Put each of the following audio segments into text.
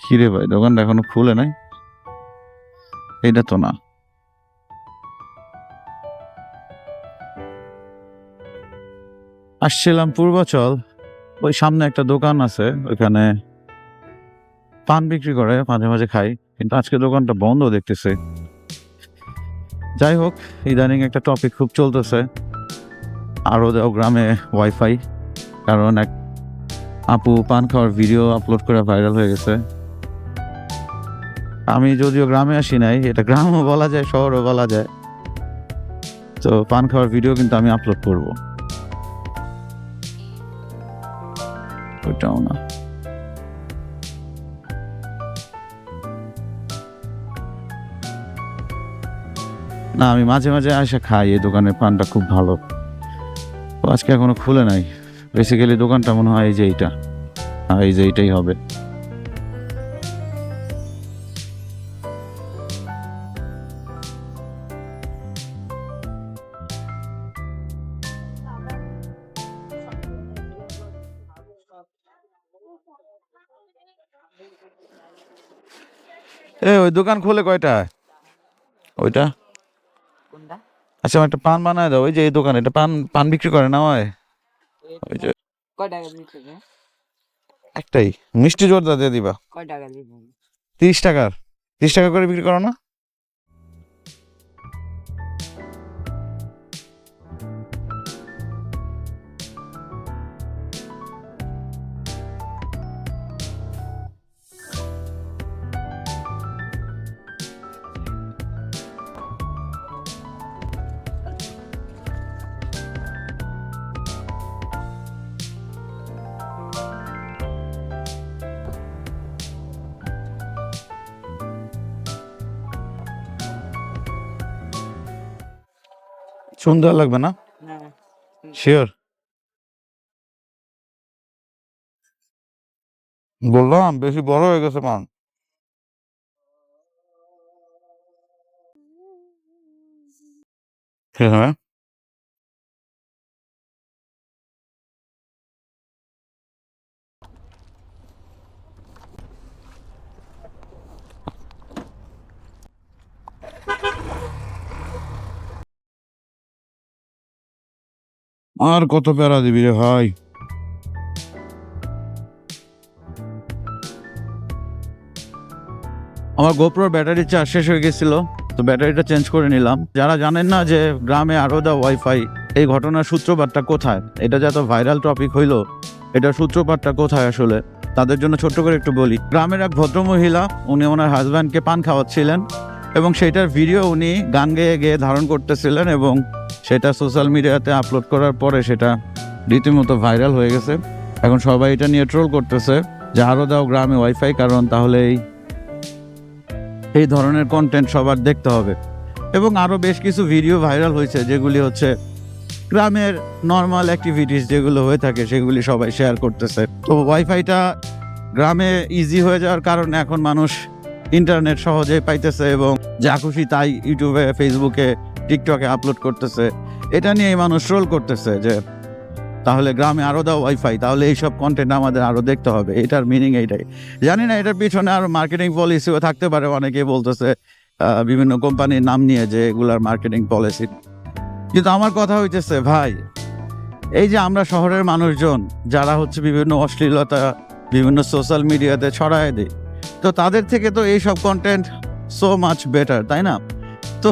কিরে ভাই, দোকানটা এখনো খুলে নাই? এইটা তো না। আসছিলাম পূর্বাচল, ওই সামনে একটা দোকান আছে, ওইখানে পান বিক্রি করে, মাঝে মাঝে খাই, কিন্তু আজকে দোকানটা বন্ধ দেখতেছে। যাই হোক, ইদানিং একটা টপিক খুব চলতেছে, আরও গ্রামে ওয়াইফাই, কারণ এক আপু পান খাওয়ার ভিডিও আপলোড করে ভাইরাল হয়ে গেছে। আমি যদিও গ্রামে আসি নাই, এটা গ্রামও বলা যায় শহরও বলা যায়, তো পান খাওয়ার ভিডিও কিন্তু আমি আপলোড করব। ওইটাও না, না আমি মাঝে মাঝে আসে খাই, এই দোকানের পানটা খুব ভালো। তো আজকে এখনো খুলে নাই। বেসিক্যালি দোকানটা মনে হয় এই যে এইটা, এই যে এইটাই হবে। ওই দোকান খুলে কয়টায়? ওইটা আচ্ছা, আমার একটা পান বানায় দাও। ওই যে এই দোকানে এটা পান পান বিক্রি করে না হয়, ওই যে একটাই মিষ্টি জোরদা দিয়ে দিবা। 30 টাকার, 30 টাকা করে বিক্রি করো না? সুন্দর লাগবে না? শিওর? বললাম বেশি বড় হয়ে গেছে পান। ঠিক আছে। আর কত প্যারা দিবি রে ভাই? আমার গোপ্রোর ব্যাটারি চার্জ শেষ হয়ে গেছিল, তো ব্যাটারিটা চেঞ্জ করে নিলাম। যারা জানেন না যে গ্রামে আরো দা ওয়াইফাই, এই ঘটনার সূত্রপাতটা কোথায়, এটা যত ভাইরাল টপিক হইলো, এটার সূত্রপাতটা কোথায় আসলে, তাদের জন্য ছোট্ট করে একটু বলি। গ্রামের এক ভদ্রমহিলা, উনি ওনার হাজব্যান্ডকে পান খাওয়াচ্ছিলেন এবং সেটার ভিডিও উনি গান গেয়ে গেয়ে ধারণ করতেছিলেন এবং সেটা সোশ্যাল মিডিয়াতে আপলোড করার পরে সেটা রীতিমতো ভাইরাল হয়ে গেছে। এখন সবাই এটা নিয়ে ট্রোল করতেছে যে আরও দাও গ্রামে ওয়াইফাই, কারণ তাহলে এই ধরনের কন্টেন্ট সবার দেখতে হবে। এবং আরও বেশ কিছু ভিডিও ভাইরাল হয়েছে যেগুলি হচ্ছে গ্রামের নর্মাল অ্যাক্টিভিটিস যেগুলো হয়ে থাকে সেগুলি সবাই শেয়ার করতেছে। তো ওয়াইফাইটা গ্রামে ইজি হয়ে যাওয়ার কারণে এখন মানুষ ইন্টারনেট সহজে পাইতেছে এবং যা খুশি তাই ইউটিউবে, ফেসবুকে, টিকটকে আপলোড করতেছে। এটা নিয়েই মানুষ ট্রোল করতেছে যে তাহলে গ্রামে আরও দাও ওয়াইফাই, তাহলে এইসব কন্টেন্ট আমাদের আরও দেখতে হবে। এটার মিনিং এইটাই। জানি না এটার পিছনে আরও মার্কেটিং পলিসিও থাকতে পারে, অনেকে বলতেছে বিভিন্ন কোম্পানির নাম নিয়ে যে এগুলার মার্কেটিং পলিসি। কিন্তু আমার কথা হইতেছে ভাই, এই যে আমরা শহরের মানুষজন যারা হচ্ছে বিভিন্ন অশ্লীলতা বিভিন্ন সোশ্যাল মিডিয়াতে ছড়ায় দেয়, তো তাদের থেকে তো এইসব কন্টেন্ট সো মাচ বেটার, তাই না? তো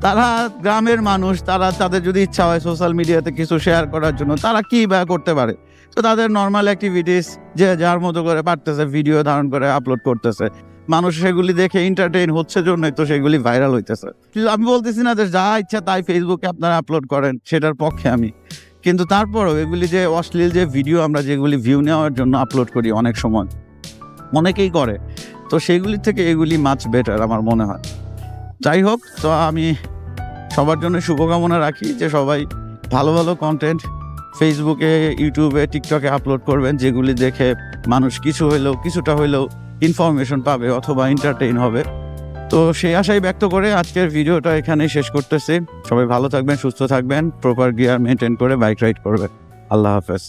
তারা গ্রামের মানুষ, তারা তাদের যদি ইচ্ছা হয় সোশ্যাল মিডিয়াতে কিছু শেয়ার করার জন্য, তারা কি বা করতে পারে? তো তাদের নর্মাল অ্যাক্টিভিটিস যে যার মতো করে পারতেছে ভিডিও ধারণ করে আপলোড করতেছে, মানুষ সেগুলি দেখে এন্টারটেইন হচ্ছে জন্যই তো সেগুলি ভাইরাল হইতেছে। কিন্তু আমি বলতেছি না যে যা ইচ্ছা তাই ফেসবুকে আপনারা আপলোড করেন, সেটার পক্ষে আমি। কিন্তু তারপরও এগুলি যে অশ্লীল যে ভিডিও আমরা যেগুলি ভিউ নেওয়ার জন্য আপলোড করি অনেক সময়, অনেকেই করে, তো সেগুলি থেকে এগুলি মাচ বেটার আমার মনে হয়। যাই হোক, তো আমি সবার জন্য শুভকামনা রাখি যে সবাই ভালো ভালো কন্টেন্ট ফেসবুকে, ইউটিউবে, টিকটকে আপলোড করবেন, যেগুলি দেখে মানুষ কিছুটা হইলেও ইনফরমেশন পাবে অথবা এন্টারটেইন হবে। তো সেই আশাই ব্যক্ত করে আজকের ভিডিওটা এখানেই শেষ করতেছি। সবাই ভালো থাকবেন, সুস্থ থাকবেন, প্রপার গিয়ার মেনটেন করে বাইক রাইড করবেন। আল্লাহ হাফেজ।